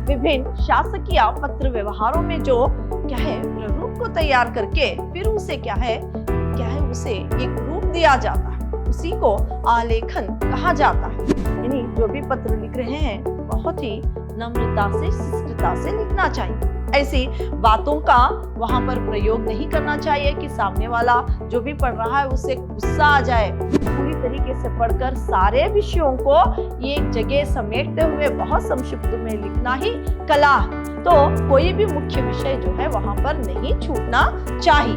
विभिन्न शासकीय पत्र व्यवहारों में जो क्या है प्रारूप को तैयार करके फिर उसे क्या है उसे एक रूप दिया जाता है, उसी को आलेखन कहा जाता है। यानी जो भी पत्र लिख रहे हैं बहुत ही नम्रता से शिष्टता से लिखना चाहिए। ऐसी बातों का वहां पर प्रयोग नहीं करना चाहिए कि सामने वाला जो भी पढ़ रहा है उसे गुस्सा आ जाए। पूरी तरीके से पढ़कर सारे विषयों को एक जगह समेटते हुए बहुत संक्षिप्त में लिखना ही कला है। तो कोई भी मुख्य विषय जो है वहां पर नहीं छूटना चाहिए।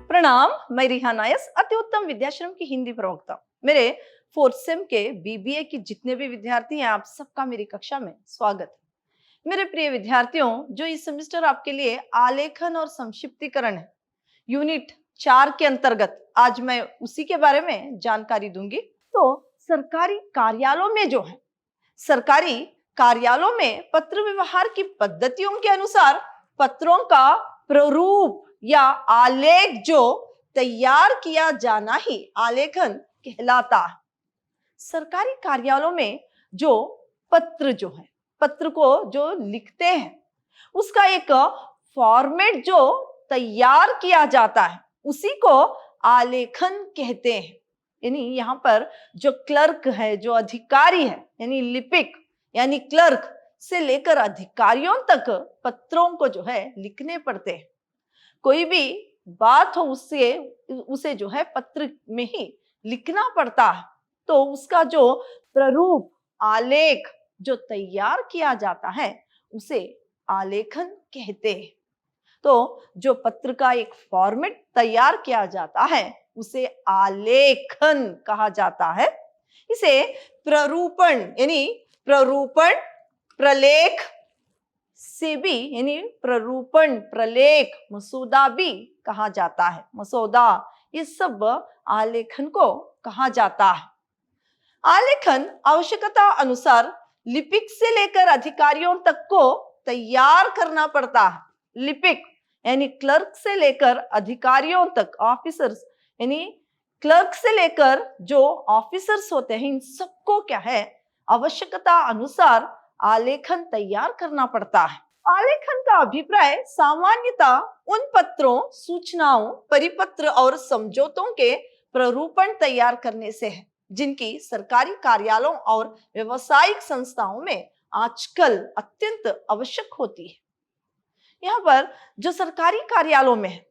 प्रणाम, मैं रिहाना यस, अति उत्तम विद्याश्रम की हिंदी प्रवक्ता। मेरे फोर्थ सेम के बीबीए की जितने भी विद्यार्थी हैं, आप सबका मेरी कक्षा में स्वागत है। मेरे प्रिय विद्यार्थियों, जो इस सेमेस्टर आपके लिए आलेखन और संक्षिप्तीकरण है, यूनिट 4 के अंतर्गत आज मैं उसी के बारे में जानकारी दूंगी। तो सरकारी कार्यालयों में जो है, सरकारी कार्यालयों में पत्र व्यवहार की पद्धतियों के अनुसार पत्रों का प्रारूप या आलेख जो तैयार किया जाना ही आलेखन कहलाता है। सरकारी कार्यालयों में जो पत्र है, पत्र को जो लिखते हैं उसका एक फॉर्मेट जो तैयार किया जाता है उसी को आलेखन कहते हैं। यानी यहाँ पर जो क्लर्क है, जो अधिकारी है, यानी लिपिक यानी क्लर्क से लेकर अधिकारियों तक पत्रों को जो है लिखने पड़ते हैं। कोई भी बात हो उसे जो है पत्र में ही लिखना पड़ता है। तो उसका जो प्रारूप आलेख जो तैयार किया जाता है उसे आलेखन कहते हैं। तो जो पत्र का एक फॉर्मेट तैयार किया जाता है उसे आलेखन कहा जाता है। इसे प्रारूपण यानी प्रारूपण प्रलेख से भी यानी प्रारूपण प्रलेख मसौदा भी कहा जाता है। मसौदा ये सब आलेखन को कहा जाता है। आलेखन आवश्यकता अनुसार लिपिक से लेकर अधिकारियों तक को तैयार करना पड़ता है। लिपिक यानी क्लर्क से लेकर अधिकारियों तक, ऑफिसर्स यानी क्लर्क से लेकर जो ऑफिसर्स होते हैं, इन सबको क्या है आवश्यकता अनुसार आलेखन तैयार करना पड़ता है। आलेखन का अभिप्राय सामान्यतः उन पत्रों, सूचनाओं, परिपत्र और समझौतों के प्रारूपण तैयार करने से है जिनकी सरकारी कार्यालयों और व्यवसायिक संस्थाओं में आजकल अत्यंत आवश्यक होती है। यहाँ पर जो सरकारी कार्यालयों में है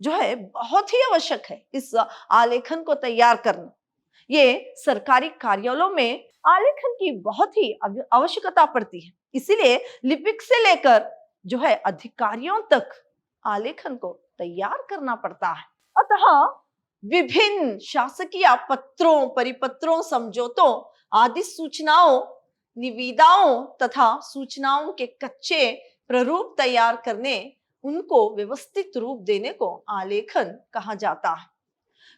जो है बहुत ही आवश्यक है इस आलेखन को तैयार करना। ये सरकारी कार्यालयों में आलेखन की बहुत ही आवश्यकता पड़ती है। इसीलिए लिपिक से लेकर जो है अधिकारियों तक आलेखन को तैयार करना पड़ता है। अतः विभिन्न शासकीय पत्रों, परिपत्रों, समझौतों आदि सूचनाओं, निविदाओं तथा सूचनाओं के कच्चे प्रारूप तैयार करने, उनको व्यवस्थित रूप देने को आलेखन कहा जाता है।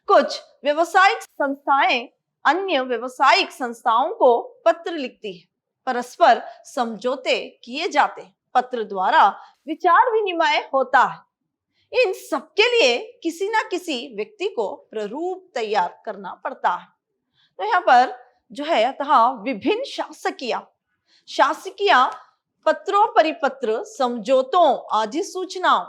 कुछ व्यवसायिक संस्थाएं अन्य व्यवसायिक संस्थाओं को पत्र लिखती है, परस्पर समझौते किए जाते हैं, पत्र द्वारा विचार विनिमय होता है। इन सबके लिए किसी ना किसी व्यक्ति को प्रारूप तैयार करना पड़ता है। तो यहाँ पर जो है अतः विभिन्न शासकीय पत्रों, परिपत्र, समझौतों आदि सूचनाओं,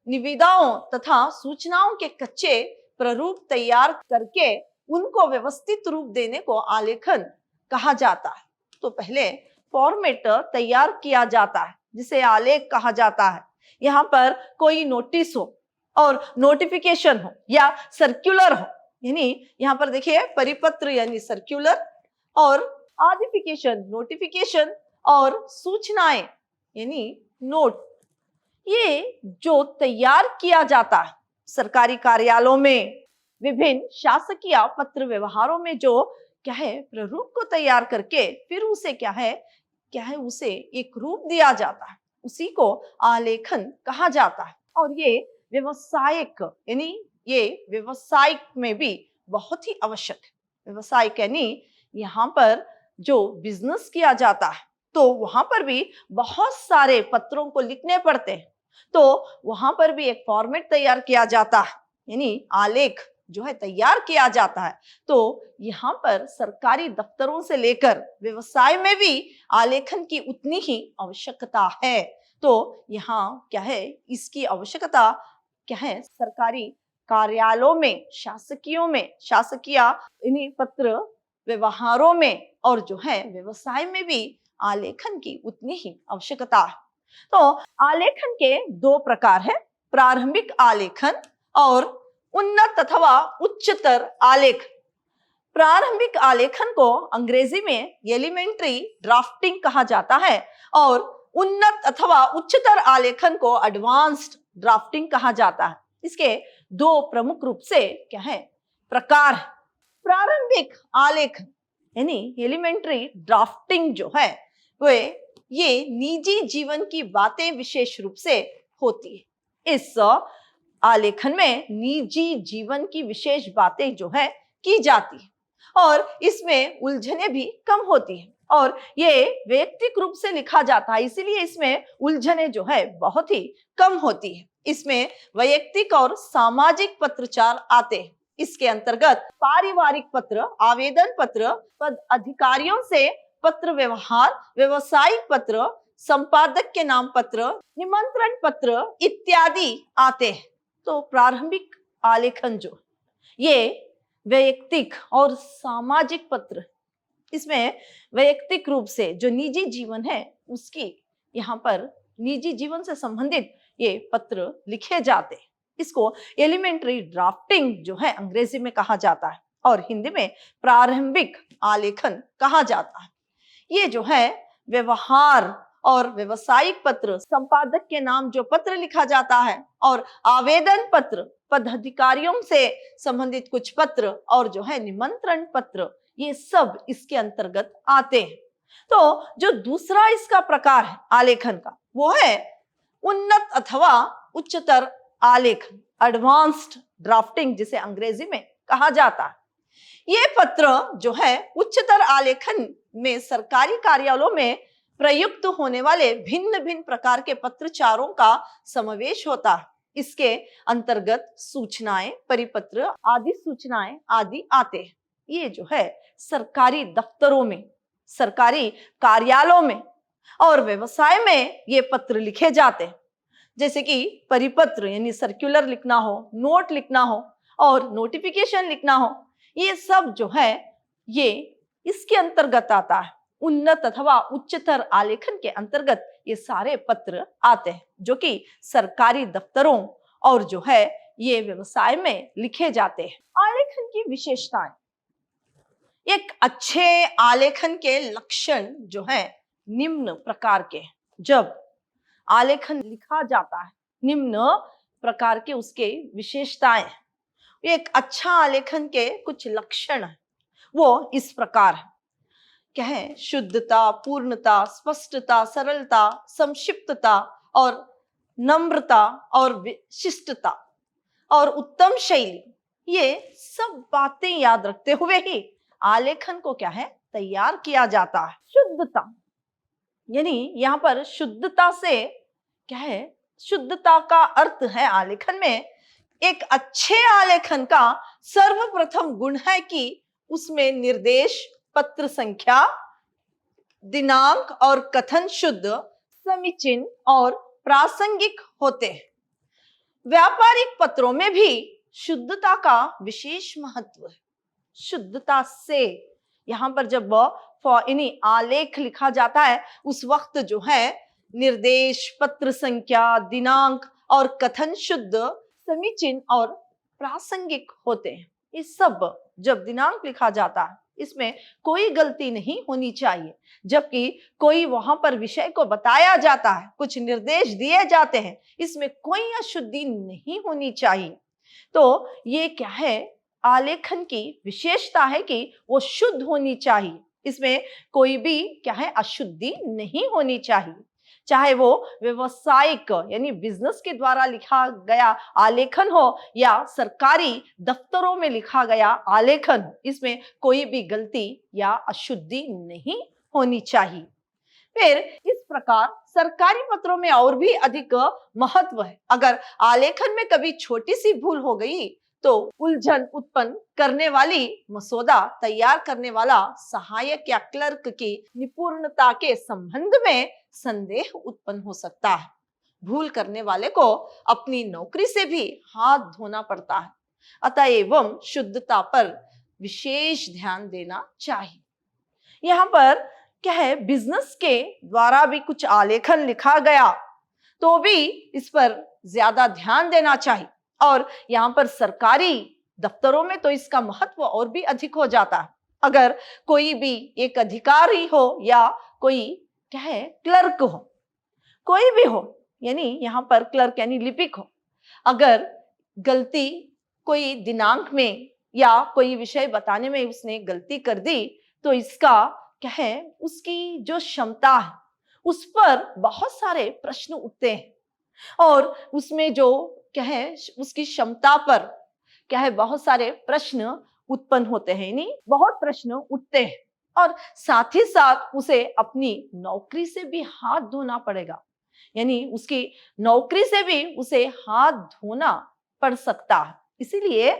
निविदाओं तथा सूचनाओं के कच्चे प्रारूप तैयार करके उनको व्यवस्थित रूप देने को आलेखन कहा जाता है। तो पहले फॉर्मेट तैयार किया जाता है जिसे आलेख कहा जाता है। यहाँ पर कोई नोटिस हो और नोटिफिकेशन हो या सर्कुलर हो, यानी यहाँ पर देखिए परिपत्र यानी सर्कुलर और आदिफिकेशन नोटिफिकेशन और सूचनाएं यानी नोट, ये जो तैयार किया जाता है सरकारी कार्यालयों में विभिन्न शासकीय पत्र व्यवहारों में जो क्या है प्रारूप को तैयार करके फिर उसे क्या है उसे एक रूप दिया जाता है, उसी को आलेखन कहा जाता है। और ये व्यवसायिक यानी ये व्यवसायिक में भी बहुत ही आवश्यक है। व्यवसायिक यानी यहाँ पर जो बिजनेस किया जाता है तो वहां पर भी बहुत सारे पत्रों को लिखने पड़ते हैं। तो वहां पर भी एक फॉर्मेट तैयार किया जाता है, यानी आलेख जो है तैयार किया जाता है। तो यहाँ पर सरकारी दफ्तरों से लेकर व्यवसाय में भी आलेखन की उतनी ही आवश्यकता है। तो यहाँ क्या है, इसकी आवश्यकता क्या है, सरकारी कार्यालयों में, शासकीय इन्हीं पत्र व्यवहारों में और जो है व्यवसाय में भी आलेखन की उतनी ही आवश्यकता है। तो आलेखन के दो प्रकार है, प्रारंभिक आलेखन और उन्नत अथवा उच्चतर आलेखन। प्रारंभिक आलेखन को अंग्रेजी में एलिमेंट्री ड्राफ्टिंग कहा जाता है और उन्नत अथवा उच्चतर आलेखन को एडवांस्ड ड्राफ्टिंग कहा जाता है। इसके दो प्रमुख रूप से क्या है, प्रकार है। प्रारंभिक आलेखन यानी एलिमेंट्री ड्राफ्टिंग जो है वे ये निजी जीवन की बातें विशेष रूप से होती है। इस आलेखन में निजी जीवन की विशेष बातें जो है की जाती है और इसमें उलझने भी कम होती है और ये वैयक्तिक रूप से लिखा जाता है, इसीलिए इसमें उलझने जो है बहुत ही कम होती है। इसमें वैयक्तिक और सामाजिक पत्रचार आते हैं। इसके अंतर्गत पारिवारिक पत्र, आवेदन पत्र, पद अधिकारियों से पत्र व्यवहार, व्यवसायिक पत्र, संपादक के नाम पत्र, निमंत्रण पत्र इत्यादि आते हैं। तो प्रारंभिक आलेखन जो ये वैयक्तिक और सामाजिक पत्र, इसमें वैयक्तिक रूप से जो निजी जीवन है उसकी यहाँ पर निजी जीवन से संबंधित ये पत्र लिखे जाते हैं। इसको एलिमेंट्री ड्राफ्टिंग जो है अंग्रेजी में कहा जाता है और हिंदी में प्रारंभिक आलेखन कहा जाता है। ये जो है व्यवहार और व्यवसायिक पत्र, संपादक के नाम जो पत्र लिखा जाता है और आवेदन पत्र, पदाधिकारियों से संबंधित कुछ पत्र और जो है निमंत्रण पत्र, ये सब इसके अंतर्गत आते हैं। तो जो दूसरा इसका प्रकार है आलेखन का वो है उन्नत अथवा उच्चतर आलेखन, एडवांस्ड ड्राफ्टिंग जिसे अंग्रेजी में कहा जाता है। ये पत्र जो है उच्चतर आलेखन में सरकारी कार्यालयों में प्रयुक्त होने वाले भिन्न भिन्न प्रकार के पत्रचारों का समावेश होता है। इसके अंतर्गत सूचनाएं, परिपत्र आदि सूचनाएं आदि आते हैं। ये जो है सरकारी दफ्तरों में, सरकारी कार्यालयों में और व्यवसाय में ये पत्र लिखे जाते हैं। जैसे कि परिपत्र यानी सर्कुलर लिखना हो, नोट लिखना हो और नोटिफिकेशन लिखना हो, ये सब जो है ये इसके अंतर्गत आता है। उन्नत अथवा उच्चतर आलेखन के अंतर्गत ये सारे पत्र आते हैं जो कि सरकारी दफ्तरों और जो है ये व्यवसाय में लिखे जाते हैं। आलेखन की विशेषताएं, एक अच्छे आलेखन के लक्षण जो है निम्न प्रकार के। जब आलेखन लिखा जाता है निम्न प्रकार के उसके विशेषताएं, एक अच्छा आलेखन के कुछ लक्षण है वो इस प्रकार है। क्या है, शुद्धता, पूर्णता, स्पष्टता, सरलता, संक्षिप्तता और नम्रता और विशिष्टता और उत्तम शैली, ये सब बातें याद रखते हुए ही आलेखन को क्या है तैयार किया जाता है। शुद्धता यानी यहाँ पर शुद्धता से क्या है, शुद्धता का अर्थ है आलेखन में एक अच्छे आलेखन का सर्वप्रथम गुण है कि उसमें निर्देश, पत्र संख्या, दिनांक और कथन शुद्ध, समीचीन और प्रासंगिक होते हैं। व्यापारिक पत्रों में भी शुद्धता का विशेष महत्व है। शुद्धता से यहाँ पर जब आलेख लिखा जाता है उस वक्त जो है निर्देश, पत्र संख्या, दिनांक और कथन शुद्ध, समीचीन और प्रासंगिक होते हैं। ये सब जब दिनांक लिखा जाता है इसमें कोई गलती नहीं होनी चाहिए, जबकि कोई वहां पर विषय को बताया जाता है, कुछ निर्देश दिए जाते हैं, इसमें कोई अशुद्धि नहीं होनी चाहिए। तो ये क्या है, आलेखन की विशेषता है कि वो शुद्ध होनी चाहिए, इसमें कोई भी क्या है अशुद्धि नहीं होनी चाहिए। चाहे वो व्यवसायिक यानी बिजनेस के द्वारा लिखा गया आलेखन हो या सरकारी दफ्तरों में लिखा गया आलेखन, इसमें कोई भी गलती या अशुद्धि नहीं होनी चाहिए। फिर इस प्रकार सरकारी पत्रों में और भी अधिक महत्व है। अगर आलेखन में कभी छोटी सी भूल हो गई तो उलझन उत्पन्न करने वाली मसौदा तैयार करने वाला सहायक या क्लर्क की निपुणता के संबंध में संदेह उत्पन्न हो सकता है। भूल करने वाले को अपनी नौकरी से भी हाथ धोना पड़ता है, अतएव शुद्धता पर विशेष ध्यान देना चाहिए। यहाँ पर क्या है, बिजनेस के द्वारा भी कुछ आलेखन लिखा गया तो भी इस पर ज्यादा ध्यान देना चाहिए, और यहाँ पर सरकारी दफ्तरों में तो इसका महत्व और भी अधिक हो जाता है। अगर कोई भी एक अधिकारी हो या कोई क्या है क्लर्क हो, कोई भी हो, यानी यहाँ पर क्लर्क यानी लिपिक हो, अगर गलती कोई दिनांक में या कोई विषय बताने में उसने गलती कर दी तो इसका क्या है, उसकी जो क्षमता है उस पर बहुत सारे प्रश्न उठते हैं, और उसमें जो क्या है उसकी क्षमता पर क्या है बहुत सारे प्रश्न उत्पन्न होते हैं, यानी बहुत प्रश्न उठते हैं, और साथ ही साथ उसे अपनी नौकरी से भी हाथ धोना पड़ेगा, यानी उसकी नौकरी से भी उसे हाथ धोना पड़ सकता है। इसीलिए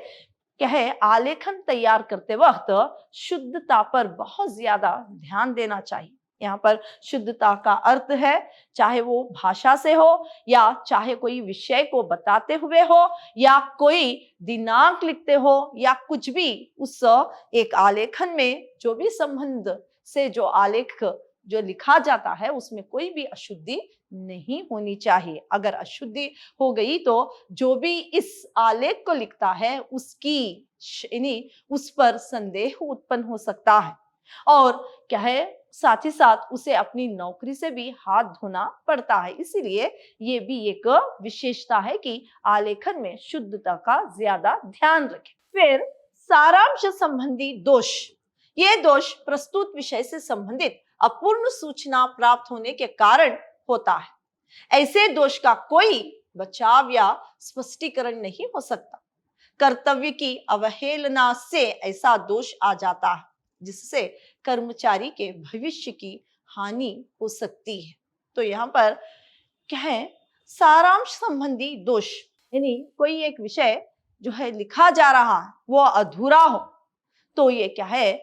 क्या है, आलेखन तैयार करते वक्त शुद्धता पर बहुत ज्यादा ध्यान देना चाहिए। यहाँ पर शुद्धता का अर्थ है चाहे वो भाषा से हो या चाहे कोई विषय को बताते हुए हो या कोई दिनांक लिखते हो या कुछ भी, उस एक आलेखन में जो भी संबंध से जो आलेख जो लिखा जाता है उसमें कोई भी अशुद्धि नहीं होनी चाहिए। अगर अशुद्धि हो गई तो जो भी इस आलेख को लिखता है उसकी यानी उस पर संदेह उत्पन्न हो सकता है, और क्या है साथ ही साथ उसे अपनी नौकरी से भी हाथ धोना पड़ता है। इसीलिए ये भी एक विशेषता है कि आलेखन में शुद्धता का ज्यादा ध्यान रखें। फिर सारांश संबंधी दोष, ये दोष प्रस्तुत विषय से संबंधित अपूर्ण सूचना प्राप्त होने के कारण होता है। ऐसे दोष का कोई बचाव या स्पष्टीकरण नहीं हो सकता। कर्तव्य की अवहेलना से ऐसा दोष आ जाता है जिससे कर्मचारी के भविष्य की हानि हो सकती है। तो यहाँ पर क्या है, सारांश संबंधी दोष, यानी कोई एक विषय जो है लिखा जा रहा है वो अधूरा हो तो ये क्या है,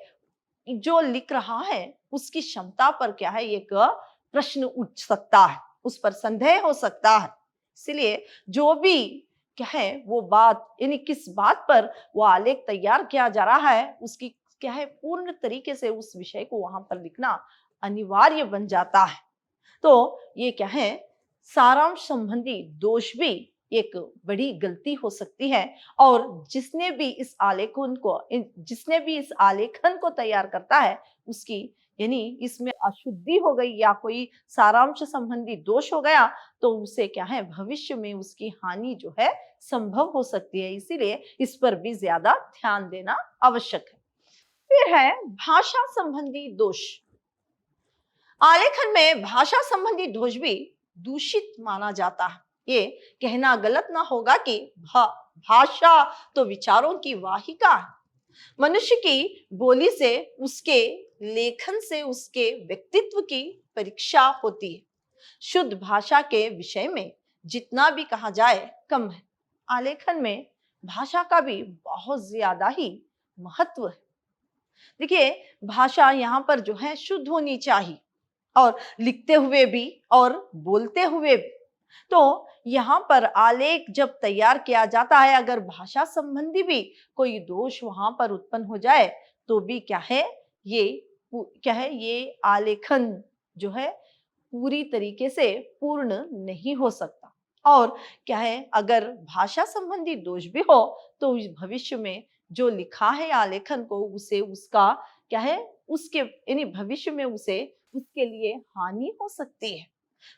जो लिख रहा है उसकी क्षमता पर क्या है एक प्रश्न उठ सकता है, उस पर संदेह हो सकता है। इसलिए जो भी क्या है वो बात, यानी किस बात पर वो आलेख तैयार किया जा रहा है उसकी क्या है पूर्ण तरीके से उस विषय को वहां पर लिखना अनिवार्य बन जाता है। तो ये क्या है, सारांश संबंधी दोष भी एक बड़ी गलती हो सकती है, और जिसने भी इस आलेखन को तैयार करता है उसकी यानी इसमें अशुद्धि हो गई या कोई सारांश संबंधी दोष हो गया तो उसे क्या है भविष्य में उसकी हानि जो है संभव हो सकती है। इसीलिए इस पर भी ज्यादा ध्यान देना आवश्यक है। फिर है भाषा संबंधी दोष। आलेखन में भाषा संबंधी दोष भी दूषित माना जाता है। ये कहना गलत ना होगा कि भाषा तो विचारों की वाहिका है। मनुष्य की बोली से, उसके लेखन से उसके व्यक्तित्व की परीक्षा होती है। शुद्ध भाषा के विषय में जितना भी कहा जाए कम है। आलेखन में भाषा का भी बहुत ज्यादा ही महत्व है। देखिए, भाषा यहाँ पर जो है शुद्ध होनी चाहिए, और लिखते हुए भी और बोलते हुए भी। तो यहाँ पर आलेख जब तैयार किया जाता है, अगर भाषा संबंधी भी कोई दोष वहां पर उत्पन्न हो जाए तो भी क्या है ये आलेखन जो है पूरी तरीके से पूर्ण नहीं हो सकता। और क्या है, अगर भाषा संबंधी दोष भी हो तो भविष्य में जो लिखा है आलेखन को उसे उसका क्या है उसके यानी भविष्य में उसे उसके लिए हानि हो सकती है।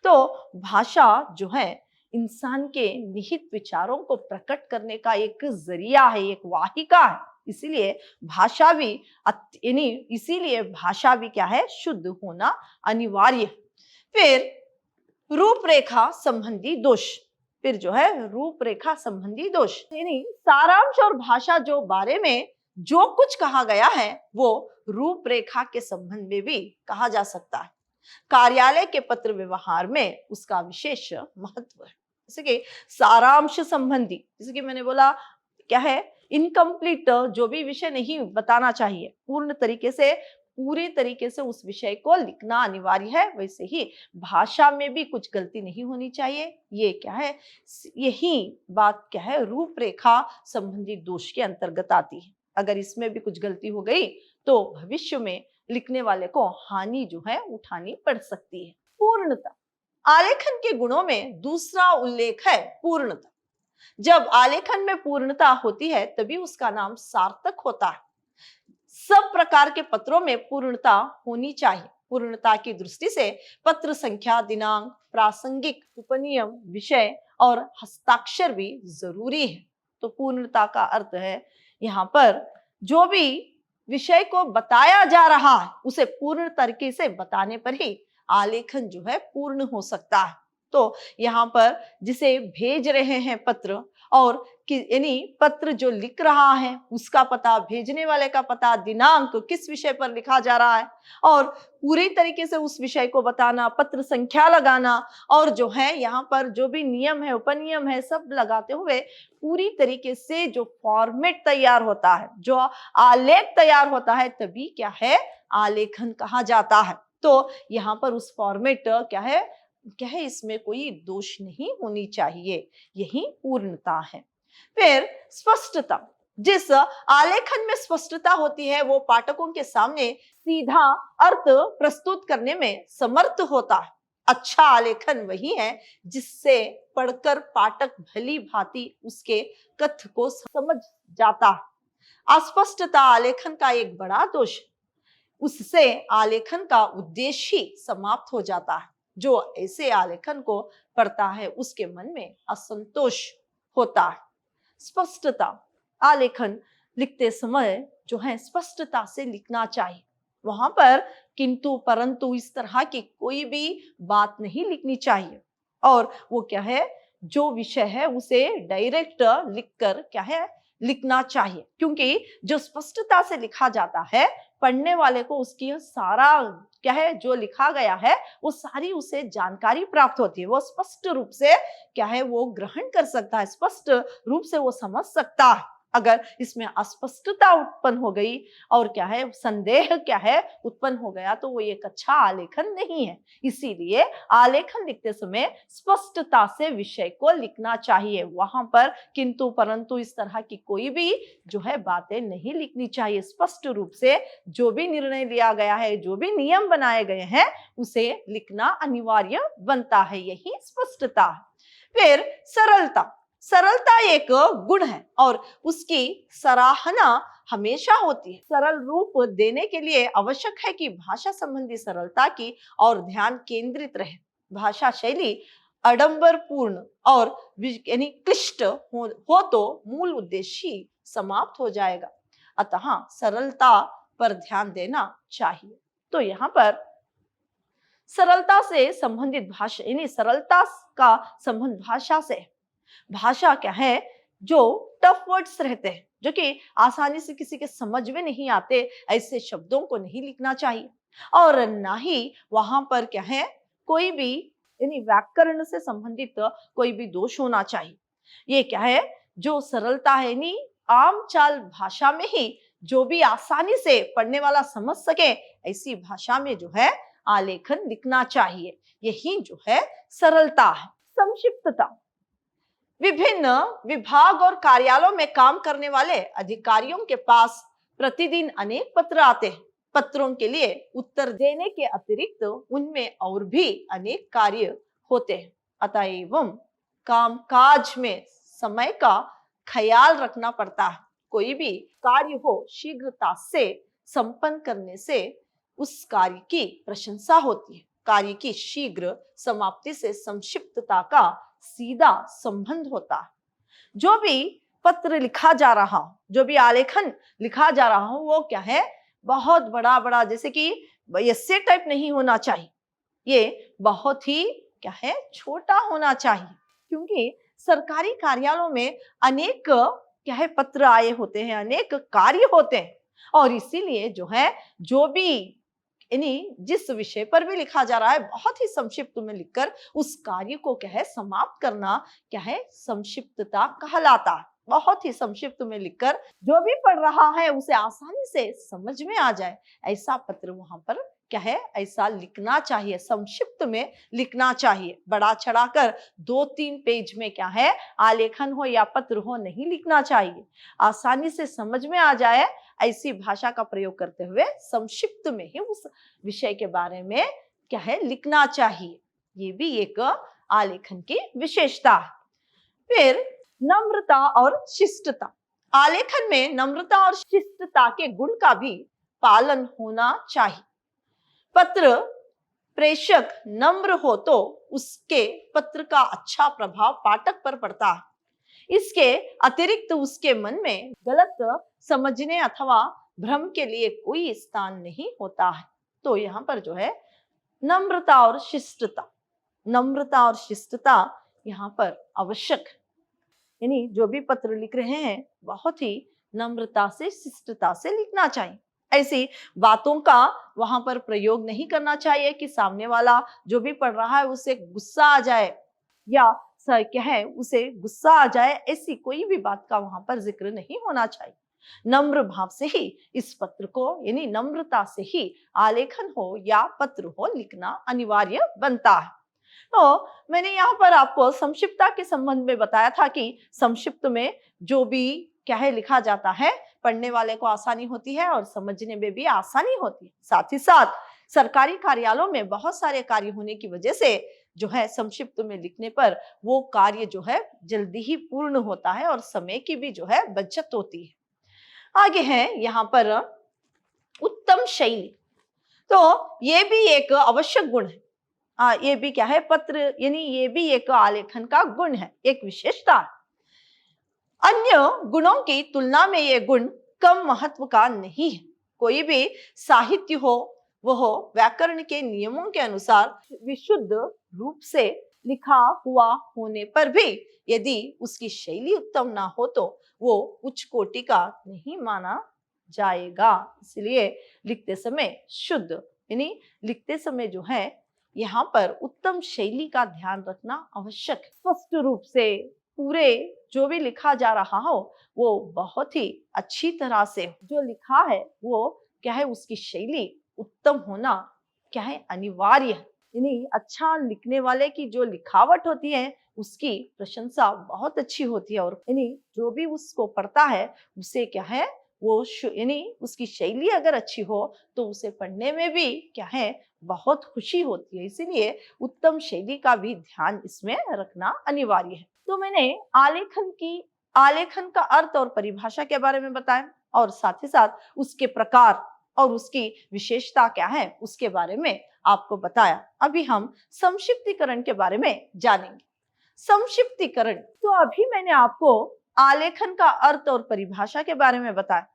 तो भाषा जो है इंसान के निहित विचारों को प्रकट करने का एक जरिया है, एक वाहिका है। इसीलिए भाषा भी क्या है शुद्ध होना अनिवार्य है। फिर रूपरेखा संबंधी दोष, फिर जो है रूपरेखा संबंधी दोष, यानी सारांश और भाषा जो बारे में जो कुछ कहा गया है वो रूपरेखा के संबंध में भी कहा जा सकता है। कार्यालय के पत्र व्यवहार में उसका विशेष महत्व है। जैसे कि सारांश संबंधी, जैसे कि मैंने बोला क्या है इनकम्प्लीट जो भी विषय नहीं बताना चाहिए, पूर्ण तरीके से पूरी तरीके से उस विषय को लिखना अनिवार्य है। वैसे ही भाषा में भी कुछ गलती नहीं होनी चाहिए। ये क्या है, यही बात क्या है रूपरेखा संबंधी दोष के अंतर्गत आती है। अगर इसमें भी कुछ गलती हो गई तो भविष्य में लिखने वाले को हानि जो है उठानी पड़ सकती है। पूर्णता, आलेखन के गुणों में दूसरा उल्लेख है पूर्णता। जब आलेखन में पूर्णता होती है तभी उसका नाम सार्थक होता है। सब प्रकार के पत्रों में पूर्णता होनी चाहिए। पूर्णता की दृष्टि से पत्र संख्या, दिनांक, प्रासंगिक, उपनियम, विषय और हस्ताक्षर भी जरूरी है। तो पूर्णता का अर्थ है यहाँ पर जो भी विषय को बताया जा रहा है उसे पूर्ण तरीके से बताने पर ही आलेखन जो है पूर्ण हो सकता है। तो यहाँ पर जिसे भेज रहे हैं पत्र और यानी पत्र जो लिख रहा है उसका पता, भेजने वाले का पता, दिनांक, किस विषय पर लिखा जा रहा है और पूरी तरीके से उस विषय को बताना, पत्र संख्या लगाना और जो है यहाँ पर जो भी नियम है, उपनियम है, सब लगाते हुए पूरी तरीके से जो फॉर्मेट तैयार होता है, जो आलेख तैयार होता है, तभी क्या है आलेखन कहा जाता है। तो यहाँ पर उस फॉर्मेट क्या है इसमें कोई दोष नहीं होनी चाहिए, यही पूर्णता है। फिर स्पष्टता, जिस आलेखन में स्पष्टता होती है वो पाठकों के सामने सीधा अर्थ प्रस्तुत करने में समर्थ होता है। अच्छा आलेखन वही है जिससे पढ़कर पाठक भली भांति उसके कथ्य को समझ जाता है। अस्पष्टता आलेखन का एक बड़ा दोष है, उससे आलेखन का उद्देश्य ही समाप्त हो जाता है। जो ऐसे आलेखन को पढ़ता है उसके मन में असंतोष होता है। स्पष्टता, आलेखन लिखते समय जो है स्पष्टता से लिखना चाहिए। वहां पर किंतु परंतु इस तरह की कोई भी बात नहीं लिखनी चाहिए और वो क्या है जो विषय है उसे डायरेक्ट लिखकर क्या है लिखना चाहिए, क्योंकि जो स्पष्टता से लिखा जाता है पढ़ने वाले को उसकी सारा क्या है जो लिखा गया है वो सारी उसे जानकारी प्राप्त होती है। वो स्पष्ट रूप से क्या है वो ग्रहण कर सकता है, स्पष्ट रूप से वो समझ सकता है। अगर इसमें अस्पष्टता उत्पन्न हो गई और क्या है संदेह क्या है उत्पन्न हो गया तो वो एक अच्छा आलेखन नहीं है। इसीलिए आलेखन लिखते समय स्पष्टता से विषय को लिखना चाहिए। वहां पर किंतु परंतु इस तरह की कोई भी जो है बातें नहीं लिखनी चाहिए। स्पष्ट रूप से जो भी निर्णय लिया गया है, जो भी नियम बनाए गए हैं उसे लिखना अनिवार्य बनता है, यही स्पष्टता है। फिर सरलता, सरलता एक गुण है और उसकी सराहना हमेशा होती है। सरल रूप देने के लिए आवश्यक है कि भाषा संबंधी सरलता की और ध्यान केंद्रित रहे। भाषा शैली आडंबरपूर्ण और यानी क्लिष्ट हो तो मूल उद्देश्य ही समाप्त हो जाएगा। अतः सरलता पर ध्यान देना चाहिए। तो यहाँ पर सरलता से संबंधित भाषा यानी सरलता का संबंध भाषा से, भाषा क्या है जो टफ वर्ड्स रहते हैं जो कि आसानी से किसी के समझ में नहीं आते, ऐसे शब्दों को नहीं लिखना चाहिए और ना ही वहां पर क्या है कोई भी यानी व्याकरण से संबंधित कोई भी दोष होना चाहिए। ये क्या है जो सरलता है यानी आम चाल भाषा में ही जो भी आसानी से पढ़ने वाला समझ सके ऐसी भाषा में जो है आलेखन लिखना चाहिए, यही जो है सरलता है। संक्षिप्तता, विभिन्न विभाग और कार्यालयों में काम करने वाले अधिकारियों के पास प्रतिदिन अनेक पत्र आते हैं। पत्रों के लिए उत्तर देने के अतिरिक्त उनमें और भी अनेक कार्य होते हैं। अतएव कामकाज में समय का ख्याल रखना पड़ता है। कोई भी कार्य हो शीघ्रता से संपन्न करने से उस कार्य की प्रशंसा होती है। कार्य की शीघ्र समाप्ति से संक्षिप्तता का सीधा संबंध होता है। जो भी पत्र लिखा जा रहा हो, जो भी आलेखन लिखा जा रहा हो वो क्या है बहुत बड़ा बड़ा जैसे कि ऐसे टाइप नहीं होना चाहिए, ये बहुत ही क्या है छोटा होना चाहिए, क्योंकि सरकारी कार्यालयों में अनेक क्या है पत्र आए होते हैं, अनेक कार्य होते हैं और इसीलिए जो है जो भी यानी जिस विषय पर भी लिखा जा रहा है बहुत ही संक्षिप्त में लिखकर उस कार्य को क्या है समाप्त करना क्या है संक्षिप्तता कहलाता है। बहुत ही संक्षिप्त में लिखकर जो भी पढ़ रहा है उसे आसानी से समझ में आ जाए, ऐसा पत्र वहां पर क्या है, ऐसा लिखना चाहिए, संक्षिप्त में लिखना चाहिए। बढ़ा चढ़ाकर 2-3 पेज में क्या है, आलेखन हो या पत्र हो नहीं लिखना चाहिए। आसानी से समझ में आ जाए ऐसी भाषा का प्रयोग करते हुए संक्षिप्त में ही उस विषय के बारे में क्या है, लिखना चाहिए। ये भी एक आलेखन की विशेषता है। फिर नम्रता और शिष्टता। आलेखन में नम्रता और शिष्टता के गुण का भी पालन होना चाहिए। पत्र प्रेषक नम्र हो तो उसके पत्र का अच्छा प्रभाव पाठक पर पड़ता है। इसके अतिरिक्त उसके मन में गलत समझने अथवा भ्रम के लिए कोई स्थान नहीं होता है। तो यहाँ पर जो है नम्रता और शिष्टता, नम्रता और शिष्टता यहाँ पर आवश्यक है। यानी जो भी पत्र लिख रहे हैं बहुत ही नम्रता से, शिष्टता से लिखना चाहिए। ऐसी बातों का वहां पर प्रयोग नहीं करना चाहिए कि सामने वाला जो भी पढ़ रहा है उसे गुस्सा आ जाए या क्या है उसे गुस्सा आ जाए, ऐसी कोई भी बात का वहां पर जिक्र नहीं होना चाहिए। नम्र भाव से ही इस पत्र को, यानी नम्रता से ही आलेखन हो या पत्र हो लिखना अनिवार्य बनता है। तो मैंने यहाँ पर आपको संक्षिप्तता के संबंध में बताया था कि संक्षिप्त में जो भी क्या है लिखा जाता है पढ़ने वाले को आसानी होती है और समझने में भी आसानी होती है। साथ ही साथ सरकारी कार्यालयों में बहुत सारे कार्य होने की वजह से जो है संक्षिप्त में लिखने पर वो कार्य जो है जल्दी ही पूर्ण होता है और समय की भी जो है बचत होती है। आगे है यहाँ पर उत्तम शैली। तो ये भी एक आवश्यक गुण है। ये भी क्या है, पत्र यानी ये भी एक आलेखन का गुण है, एक विशेषता है। अन्य गुणों की तुलना में ये गुण कम महत्व का नहीं है। कोई भी साहित्य हो वह व्याकरण के नियमों के अनुसार विशुद्ध रूप से लिखा हुआ होने पर भी यदि उसकी शैली उत्तम ना हो तो वो उच्च कोटि का नहीं माना जाएगा। इसलिए लिखते समय शुद्ध, यानी लिखते समय जो है यहाँ पर उत्तम शैली का ध्यान रखना आवश्यक है। स्पष्ट रूप से पूरे जो भी लिखा जा रहा हो वो बहुत ही अच्छी तरह से जो लिखा है वो क्या है, उसकी शैली उत्तम होना क्या है, अनिवार्य है। यानी अच्छा लिखने वाले की जो लिखावट होती है उसकी प्रशंसा बहुत अच्छी होती है और यानी जो भी उसको पढ़ता है उसे क्या है वो यानी उसकी शैली अगर अच्छी हो तो उसे पढ़ने में भी क्या है बहुत खुशी होती है। इसीलिए उत्तम शैली का भी ध्यान इसमें रखना अनिवार्य है। तो मैंने आलेखन का अर्थ और परिभाषा के बारे में बताया और साथ ही साथ उसके प्रकार और उसकी विशेषता क्या है उसके बारे में आपको बताया। अभी हम संक्षिप्तीकरण के बारे में जानेंगे। संक्षिप्तीकरण, तो अभी मैंने आपको आलेखन का अर्थ और परिभाषा के बारे में बताया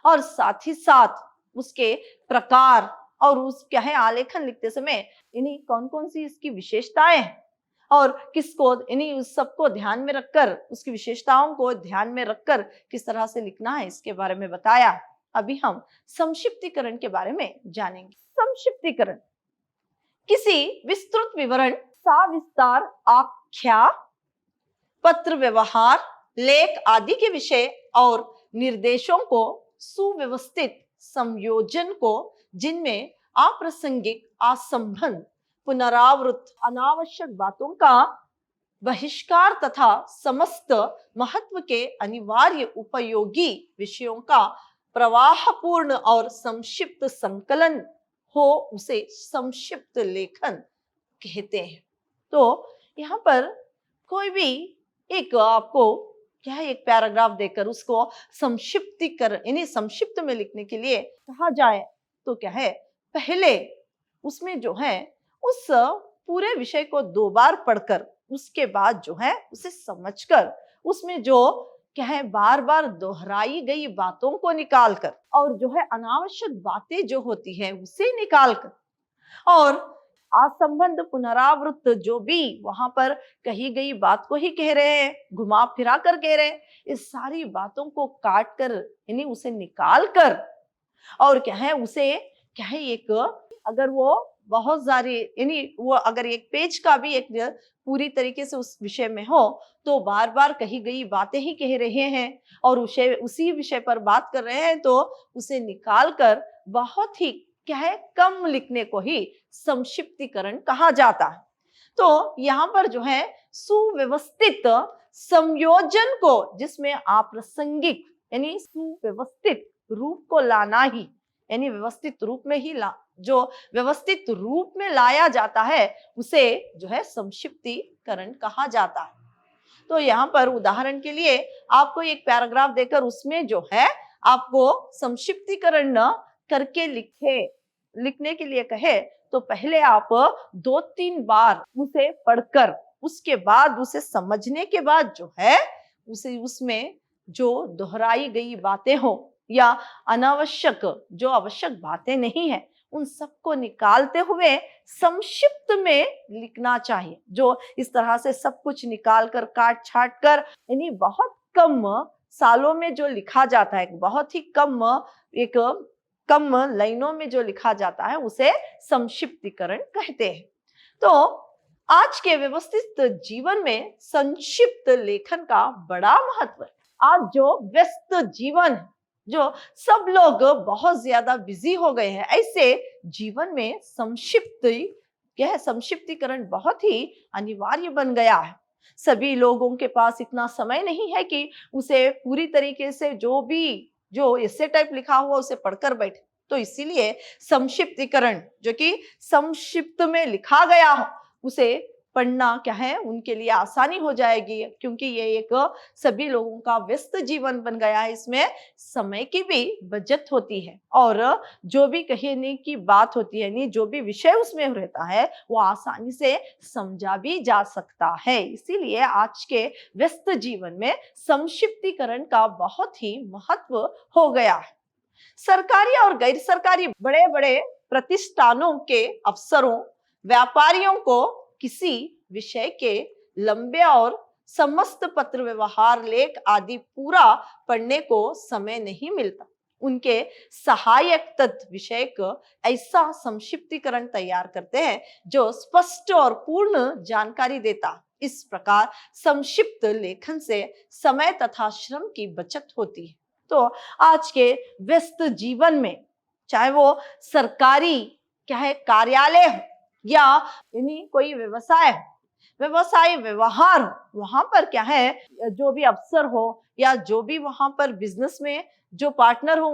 और साथ ही साथ उसके प्रकार और उस क्या है आलेखन लिखते समय इन्हीं कौन कौन सी इसकी विशेषताएं हैं और किसको इन्हीं उस सबको ध्यान में रखकर, उसकी विशेषताओं को ध्यान में रखकर किस तरह से लिखना है इसके बारे में बताया। अभी हम संक्षिप्तीकरण के बारे में जानेंगे। संक्षिप्तीकरण किसी विस्तृत विवरण, सविस्तार आख्या, पत्र व्यवहार, लेख आदि के विषय और निर्देशों को सुव्यवस्थित संयोजन को जिनमें अप्रासंगिक, असंबद्ध, पुनरावृत्त, अनावश्यक बातों का बहिष्कार तथा समस्त महत्व के अनिवार्य उपयोगी विषयों का प्रवाहपूर्ण और संक्षिप्त संकलन हो उसे संक्षिप्त लेखन कहते हैं। तो यहाँ पर कोई भी एक आपको क्या है एक पैराग्राफ देकर उसको संक्षिप्तीकरण यानी संक्षिप्त में लिखने के लिए कहा जाए तो क्या है, पहले उसमें जो है उस पूरे विषय को 2 बार पढ़कर उसके बाद जो है उसे समझकर उसमें जो क्या है बार बार दोहराई गई बातों को निकालकर और जो है अनावश्यक बातें जो होती है उसे निकालकर और असंबद्ध, पुनरावृत्त जो भी वहां पर कही गई बात को ही कह रहे हैं, घुमा फिरा कर कह रहे हैं, इस सारी बातों को काट कर यानी उसे निकाल कर और क्या है उसे क्या है एक अगर वो बहुत सारी यानी वो अगर एक पेज का भी एक पूरी तरीके से उस विषय में हो तो बार बार कही गई बातें ही कह रहे हैं और उसी विषय पर बात कर रहे हैं, तो उसे निकाल कर बहुत ही क्या है कम लिखने को ही संक्षिप्तीकरण कहा जाता है। तो यहाँ पर जो है सुव्यवस्थित संयोजन को, जिसमें अप्रासंगिक यानी सुव्यवस्थित रूप को लाना ही, यानी व्यवस्थित रूप में ही जो व्यवस्थित रूप में लाया जाता है उसे जो है संक्षिप्तीकरण कहा जाता है। तो यहाँ पर उदाहरण के लिए आपको एक पैराग्राफ देकर उसमें जो है आपको संक्षिप्तीकरण करके लिखने के लिए कहे तो पहले आप 2-3 बार उसे पढ़कर उसके बाद उसे समझने के बाद जो है उसे उसमें जो दोहराई गई बातें हो या अनावश्यक जो आवश्यक बातें नहीं है उन सबको निकालते हुए संक्षिप्त में लिखना चाहिए। जो इस तरह से सब कुछ निकाल कर काट छाट कर यानी बहुत कम सालों में जो लिखा जाता है, बहुत ही कम लाइनों में जो लिखा जाता है उसे संक्षिप्तीकरण कहते हैं। तो आज के व्यवस्थित जीवन में संक्षिप्त लेखन का बड़ा महत्व है। आज जो व्यस्त जीवन है, जो सब लोग बहुत ज्यादा बिजी हो गए हैं, ऐसे जीवन में संक्षिप्तीकरण बहुत ही अनिवार्य बन गया है। सभी लोगों के पास इतना समय नहीं है कि उसे पूरी तरीके से जो एसे टाइप लिखा हुआ उसे पढ़कर बैठे। तो इसीलिए संक्षिप्तीकरण जो कि संक्षिप्त में लिखा गया हो उसे पढ़ना क्या है उनके लिए आसानी हो जाएगी, क्योंकि ये एक सभी लोगों का व्यस्त जीवन बन गया है। इसमें समय की भी बचत होती है और जो भी कहने की बात होती है यानी जो भी विषय उसमें रहता है वो आसानी से समझा भी जा सकता है। इसीलिए आज के व्यस्त जीवन में संक्षिप्तीकरण का बहुत ही महत्व हो गया है। सरकारी और गैर सरकारी बड़े बड़े प्रतिष्ठानों के अफसरों, व्यापारियों को किसी विषय के लंबे और समस्त पत्र व्यवहार लेख आदि पूरा पढ़ने को समय नहीं मिलता। उनके सहायक तत्व विषय को ऐसा संक्षिप्तीकरण तैयार करते हैं जो स्पष्ट और पूर्ण जानकारी देता। इस प्रकार संक्षिप्त लेखन से समय तथा श्रम की बचत होती है। तो आज के व्यस्त जीवन में चाहे वो सरकारी क्या है कार्यालय हो या यानी कोई व्यवसाय व्यवहार हो, वहां पर क्या है जो भी अफसर हो या जो भी वहां पर बिजनेस में जो पार्टनर हो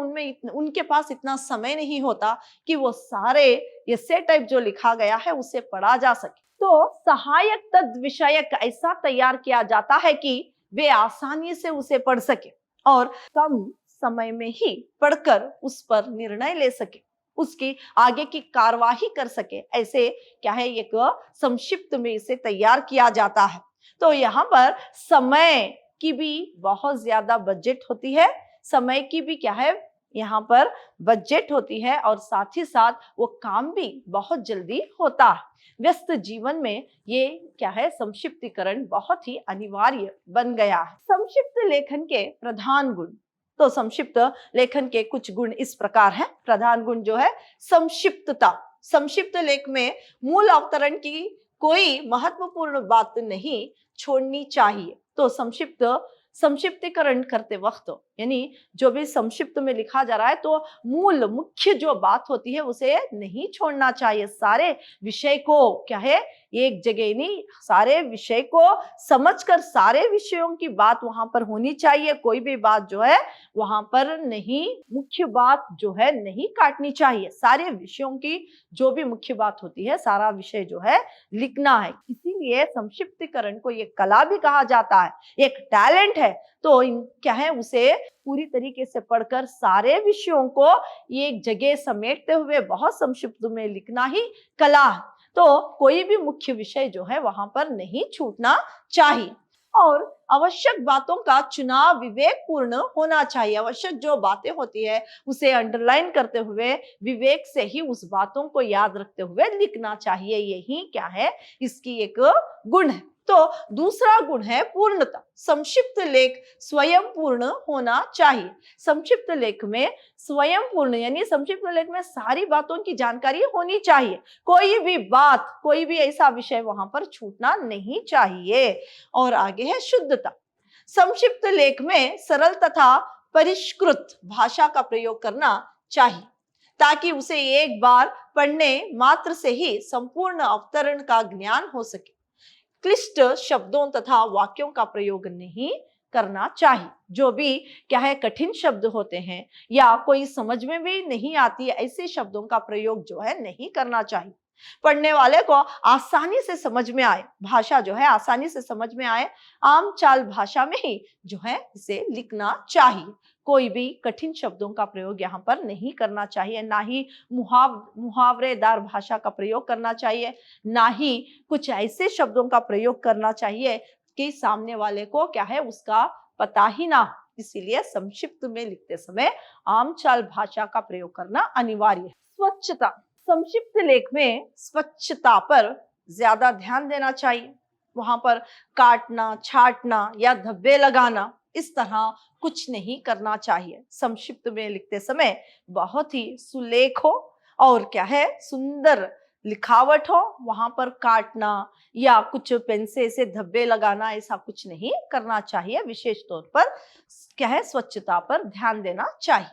उनके पास इतना समय नहीं होता कि वो सारे एसे टाइप जो लिखा गया है उसे पढ़ा जा सके। तो सहायक तद विषयक ऐसा तैयार किया जाता है कि वे आसानी से उसे पढ़ सके और कम समय में ही पढ़कर उस पर निर्णय ले सके, उसकी आगे की कार्यवाही कर सके। ऐसे क्या है एक संक्षिप्त में इसे तैयार किया जाता है। तो यहाँ पर समय की भी बहुत ज्यादा बजट होती है, समय की भी क्या है यहाँ पर बजट होती है और साथ ही साथ वो काम भी बहुत जल्दी होता है। व्यस्त जीवन में ये क्या है संक्षिप्तीकरण बहुत ही अनिवार्य बन गया है। संक्षिप्त लेखन के प्रधान गुण। तो संक्षिप्त लेखन के कुछ गुण इस प्रकार है। प्रधान गुण जो है संक्षिप्तता। संक्षिप्त लेख में मूल अवतरण की कोई महत्वपूर्ण बात नहीं छोड़नी चाहिए। तो संक्षिप्तीकरण करते वक्त यानी जो भी संक्षिप्त में लिखा जा रहा है तो मूल मुख्य जो बात होती है उसे नहीं छोड़ना चाहिए। सारे विषय को क्या है एक जगह नहीं, सारे विषय को समझकर सारे विषयों की बात वहां पर होनी चाहिए। कोई भी बात जो है वहां पर नहीं, मुख्य बात जो है नहीं काटनी चाहिए। सारे विषयों की जो भी मुख्य बात होती है सारा विषय जो है लिखना है। इसीलिए संक्षिप्तीकरण को एक कला भी कहा जाता है, एक टैलेंट है। तो क्या है उसे पूरी तरीके से पढ़कर सारे विषयों को एक जगह समेटते हुए बहुत संक्षिप्त में लिखना ही कला है। तो कोई भी मुख्य विषय जो है वहां पर नहीं छूटना चाहिए। और आवश्यक बातों का चुनाव विवेकपूर्ण होना चाहिए। आवश्यक जो बातें होती है उसे अंडरलाइन करते हुए विवेक से ही उस बातों को याद रखते हुए लिखना चाहिए। यही क्या है, इसकी एक गुण है। तो दूसरा गुण है पूर्णता। संक्षिप्त लेख स्वयं पूर्ण होना चाहिए। संक्षिप्त लेख में स्वयं पूर्ण यानी संक्षिप्त लेख में सारी बातों की जानकारी होनी चाहिए। कोई भी बात, कोई भी ऐसा विषय वहां पर छूटना नहीं चाहिए। और आगे है शुद्धता। संक्षिप्त लेख में सरल तथा परिष्कृत भाषा का प्रयोग करना चाहिए ताकि उसे एक बार पढ़ने मात्र से ही संपूर्ण अवतरण का ज्ञान हो सके। क्लिष्ट शब्दों तथा वाक्यों का प्रयोग नहीं करना चाहिए। जो भी क्या है कठिन शब्द होते हैं या कोई समझ में भी नहीं आती है, ऐसे शब्दों का प्रयोग जो है नहीं करना चाहिए। पढ़ने वाले को आसानी से समझ में आए, भाषा जो है आसानी से समझ में आए, आम चाल भाषा में ही जो है इसे लिखना चाहिए। कोई भी कठिन शब्दों का प्रयोग यहाँ पर नहीं करना चाहिए, ना ही मुहावरेदार भाषा का प्रयोग करना चाहिए, ना ही कुछ ऐसे शब्दों का प्रयोग करना चाहिए कि सामने वाले को क्या है उसका पता ही ना हो। इसीलिए संक्षिप्त में लिखते समय आम चाल भाषा का प्रयोग करना अनिवार्य है। स्वच्छता। संक्षिप्त लेख में स्वच्छता पर ज्यादा ध्यान देना चाहिए। वहां पर काटना, छाटना या धब्बे लगाना इस तरह कुछ नहीं करना चाहिए। संक्षिप्त में लिखते समय बहुत ही सुलेख हो और क्या है सुंदर लिखावट हो। वहां पर काटना या कुछ पेन से ऐसे धब्बे लगाना ऐसा कुछ नहीं करना चाहिए। विशेष तौर पर क्या है स्वच्छता पर ध्यान देना चाहिए।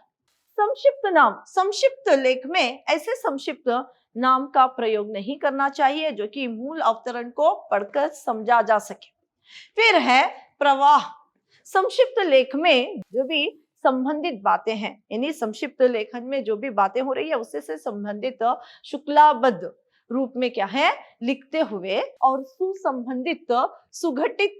संक्षिप्त नाम। संक्षिप्त लेख में ऐसे संक्षिप्त नाम का प्रयोग नहीं करना चाहिए जो कि मूल अवतरण को पढ़कर समझा जा सके। फिर है प्रवाह। संक्षिप्त लेख में जो भी संबंधित बातें हैं, यानी संक्षिप्त लेखन में जो भी बातें हो रही है उससे से संबंधित शुक्लाबद्ध रूप में क्या है लिखते हुए और सुसंबंधित सुघटित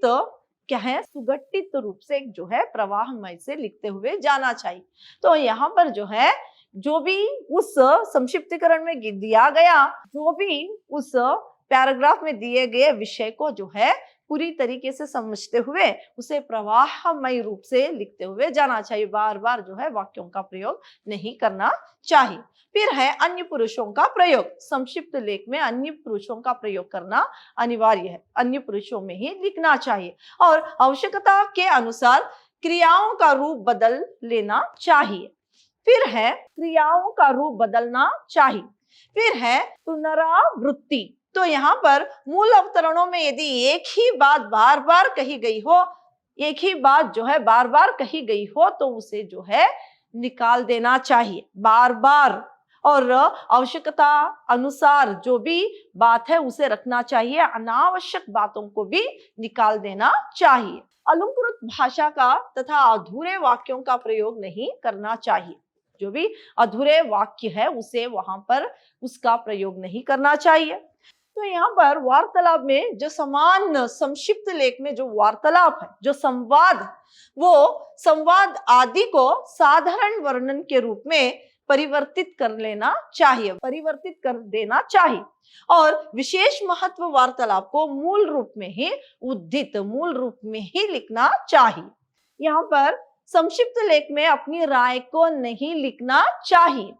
क्या है सुगठित रूप से जो है प्रवाहमय से लिखते हुए जाना चाहिए। तो यहाँ पर जो है जो भी उस संक्षिप्तीकरण में दिया गया, जो भी उस पैराग्राफ में दिए गए विषय को जो है पूरी तरीके से समझते हुए उसे प्रवाहमय रूप से लिखते हुए जाना चाहिए। बार बार जो है वाक्यों का प्रयोग नहीं करना चाहिए। फिर है अन्य पुरुषों का प्रयोग। संक्षिप्त लेख में अन्य पुरुषों का प्रयोग करना अनिवार्य है। अन्य पुरुषों में ही लिखना चाहिए और आवश्यकता के अनुसार क्रियाओं का रूप बदल लेना चाहिए। फिर है क्रियाओं का रूप बदलना चाहिए। फिर है पुनरावृत्ति। तो यहाँ पर मूल अवतरणों में यदि एक ही बात बार बार कही गई हो, एक ही बात जो है बार बार कही गई हो तो उसे जो है निकाल देना चाहिए बार बार। और आवश्यकता अनुसार जो भी बात है उसे रखना चाहिए। अनावश्यक बातों को भी निकाल देना चाहिए। अलंकृत भाषा का तथा अधूरे वाक्यों का प्रयोग नहीं करना चाहिए। जो भी अधूरे वाक्य है उसे वहां पर उसका प्रयोग नहीं करना चाहिए। तो यहाँ पर वार्तालाप में जो समान संक्षिप्त लेख में जो वार्तालाप है, जो संवाद, वो संवाद आदि को साधारण वर्णन के रूप में परिवर्तित कर लेना चाहिए, परिवर्तित कर देना चाहिए। और विशेष महत्व वार्तालाप को मूल रूप में ही उद्धित, मूल रूप में ही लिखना चाहिए। यहाँ पर संक्षिप्त लेख में अपनी राय को नहीं लिखना चाहिए।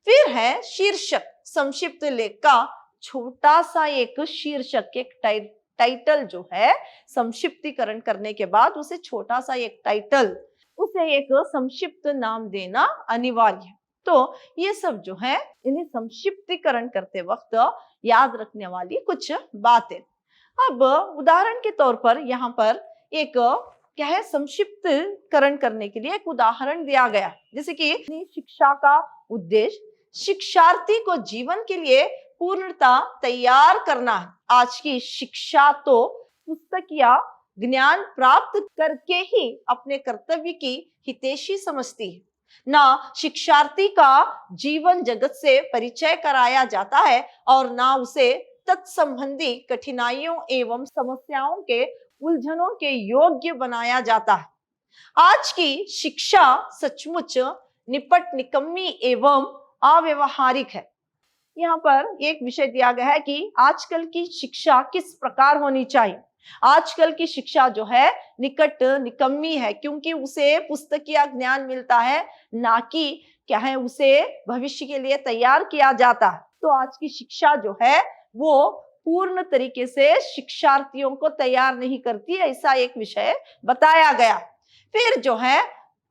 फिर है शीर्षक। संक्षिप्त लेख का छोटा सा एक शीर्षक, एक टाइटल जो है संक्षिप्तीकरण करने के बाद उसे छोटा सा एक टाइटल, उसे एक संक्षिप्त नाम देना अनिवार्य है। तो ये सब जो है इन्हें संक्षिप्तीकरण करते वक्त याद रखने वाली कुछ बातें। अब उदाहरण के तौर पर यहाँ पर एक क्या है संक्षिप्तकरण करने के लिए एक उदाहरण दिया गया है। जैसे कि शिक्षा का उद्देश्य शिक्षार्थी को जीवन के लिए पूर्णता तैयार करना है। आज की शिक्षा तो पुस्तक या ज्ञान प्राप्त करके ही अपने कर्तव्य की हितैषी समझती है, ना शिक्षार्थी का जीवन जगत से परिचय कराया जाता है और ना उसे तत्संबंधी कठिनाइयों एवं समस्याओं के उलझनों के योग्य बनाया जाता है। आज की शिक्षा सचमुच निपट निकम्मी एवं अव्यवहारिक है। यहाँ पर एक विषय दिया गया है कि आजकल की शिक्षा किस प्रकार होनी चाहिए। आजकल की शिक्षा जो है निकट निकम्मी है, क्योंकि उसे पुस्तकीय ज्ञान मिलता है, ना कि क्या है उसे भविष्य के लिए तैयार किया जाता है। तो आज की शिक्षा जो है वो पूर्ण तरीके से शिक्षार्थियों को तैयार नहीं करती, ऐसा एक विषय बताया गया। फिर जो है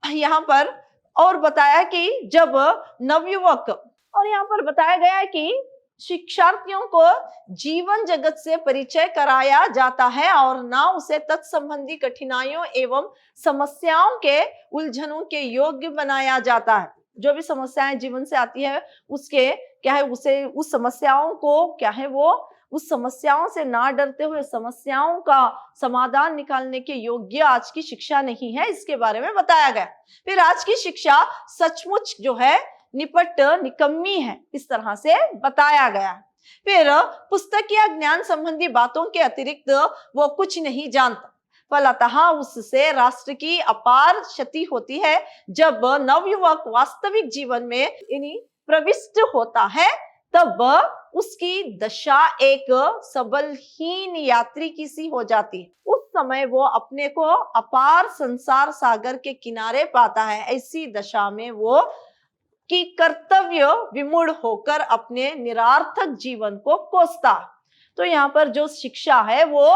यहाँ पर और बताया कि जब नवयुवक, और यहाँ पर बताया गया है कि शिक्षार्थियों को जीवन जगत से परिचय कराया जाता है और ना उसे तत्संबंधी कठिनाइयों एवं समस्याओं के उलझनों के योग्य बनाया जाता है। जो भी समस्याएं जीवन से आती है उसके क्या है उसे उस समस्याओं को क्या है वो उस समस्याओं से ना डरते हुए समस्याओं का समाधान निकालने के योग्य आज की शिक्षा नहीं है, इसके बारे में बताया गया। फिर आज की शिक्षा सचमुच जो है निपट निकम्मी है, इस तरह से बताया गया। फिर पुस्तकीय ज्ञान संबंधी बातों के अतिरिक्त वो कुछ नहीं जानता, फलतः उससे राष्ट्र की अपार क्षति होती है। जब नवयुवक वास्तविक जीवन में प्रविष्ट होता है तब उसकी दशा एक सबलहीन यात्री की सी हो जाती है। उस समय वो अपने को अपार संसार सागर के किनारे पाता है। ऐसी दशा में वो कि कर्तव्य विमूढ़ होकर अपने निरार्थक जीवन को कोसता। तो यहाँ पर जो शिक्षा है वो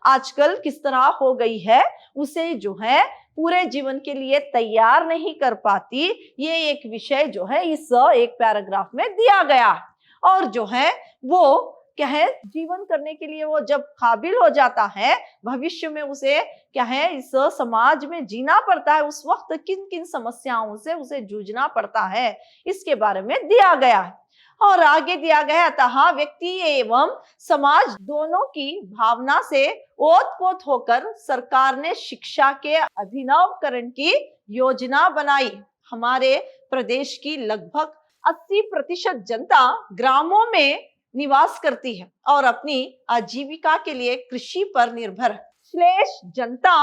आजकल किस तरह हो गई है, उसे जो है पूरे जीवन के लिए तैयार नहीं कर पाती। ये एक विषय जो है इस एक पैराग्राफ में दिया गया। और जो है वो क्या है जीवन करने के लिए वो जब काबिल हो जाता है, भविष्य में उसे क्या है इस समाज में जीना पड़ता है, उस वक्त किन किन समस्याओं से उसे जूझना पड़ता है, इसके बारे में दिया गया है। और आगे दिया गया, अतः व्यक्ति एवं समाज दोनों की भावना से ओतप्रोत होकर सरकार ने शिक्षा के अभिनवकरण की योजना बनाई। हमारे प्रदेश की लगभग 80% जनता ग्रामों में निवास करती है और अपनी आजीविका के लिए कृषि पर निर्भर है। शेष जनता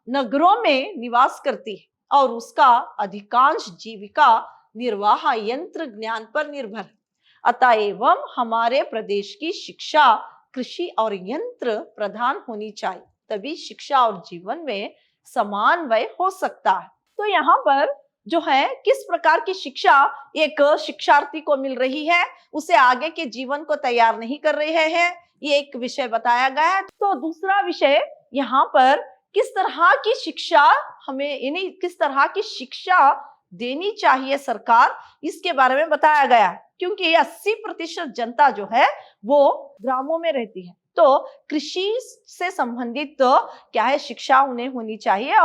नगरों में निवास करती है और उसका अधिकांश जीविका निर्वाह यंत्र ज्ञान पर निर्भर है। अतएव हमारे प्रदेश की शिक्षा कृषि और यंत्र प्रधान होनी चाहिए, तभी शिक्षा और जीवन में समन्वय हो सकता है। तो यहाँ पर जो है किस प्रकार की शिक्षा एक शिक्षार्थी को मिल रही है, उसे आगे के जीवन को तैयार नहीं कर रहे हैं, ये एक विषय बताया गया है। तो दूसरा विषय यहाँ पर किस तरह की शिक्षा हमें यानी किस तरह की शिक्षा देनी चाहिए सरकार, इसके बारे में बताया गया है। क्योंकि 80% जनता जो है वो ग्रामों में रहती है, तो कृषि से संबंधित तो क्या है शिक्षा उन्हें होनी चाहिए।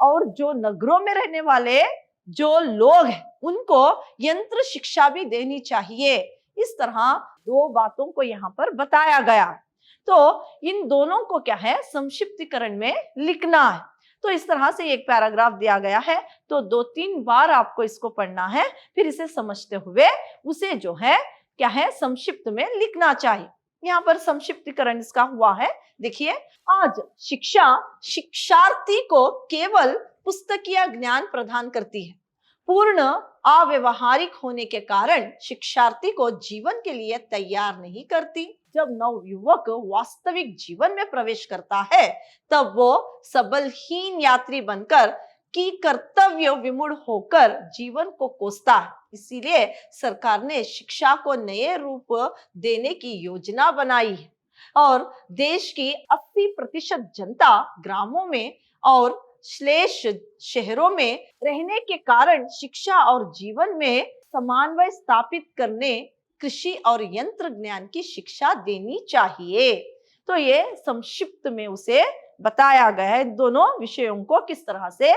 और जो नगरों में रहने वाले जो लोग हैं उनको यंत्र शिक्षा भी देनी चाहिए। इस तरह दो बातों को यहाँ पर बताया गया। तो इन दोनों को क्या है संक्षिप्तीकरण में लिखना है। तो इस तरह से एक पैराग्राफ दिया गया है, तो 2-3 बार आपको इसको पढ़ना है, फिर इसे समझते हुए उसे जो है क्या है संक्षिप्त में लिखना चाहिए। यहाँ पर संक्षिप्तीकरण इसका हुआ है, देखिए, आज शिक्षा शिक्षार्थी को केवल पुस्तकीय ज्ञान प्रदान करती है। पूर्ण अव्यावहारिक होने के कारण शिक्षार्थी को जीवन के लिए तैयार नहीं करती। जब नवयुवक वास्तविक जीवन में प्रवेश करता है तब वो सबलहीन यात्री बनकर कि कर्तव्य विमूढ़ होकर जीवन को कोसता है। इसीलिए सरकार ने शिक्षा को नए रूप देने की योजना बनाई है और देश की 80% जनता ग्रामों में और शेष शहरों में रहने के कारण शिक्षा और जीवन में समन्वय स्थापित करने कृषि और यंत्र ज्ञान की शिक्षा देनी चाहिए। तो ये संक्षिप्त में उसे बताया गया है दोनों विषयों को किस तरह से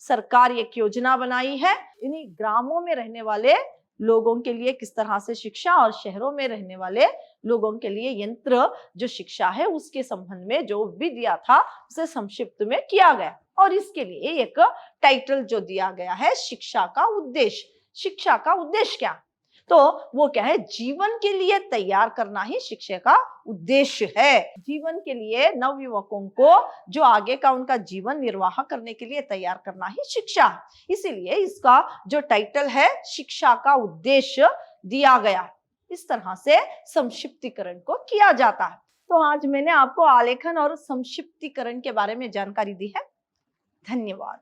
सरकार एक योजना बनाई है, इन्हीं ग्रामों में रहने वाले लोगों के लिए किस तरह से शिक्षा और शहरों में रहने वाले लोगों के लिए यंत्र जो शिक्षा है उसके संबंध में जो भी दिया था उसे संक्षिप्त में किया गया। और इसके लिए एक टाइटल जो दिया गया है शिक्षा का उद्देश्य। शिक्षा का उद्देश्य क्या, तो वो क्या है जीवन के लिए तैयार करना ही शिक्षा का उद्देश्य है। जीवन के लिए नवयुवकों को जो आगे का उनका जीवन निर्वाह करने के लिए तैयार करना ही शिक्षा है। इसीलिए इसका जो टाइटल है शिक्षा का उद्देश्य दिया गया। इस तरह से संक्षिप्तीकरण को किया जाता है। तो आज मैंने आपको आलेखन और संक्षिप्तीकरण के बारे में जानकारी दी है। धन्यवाद।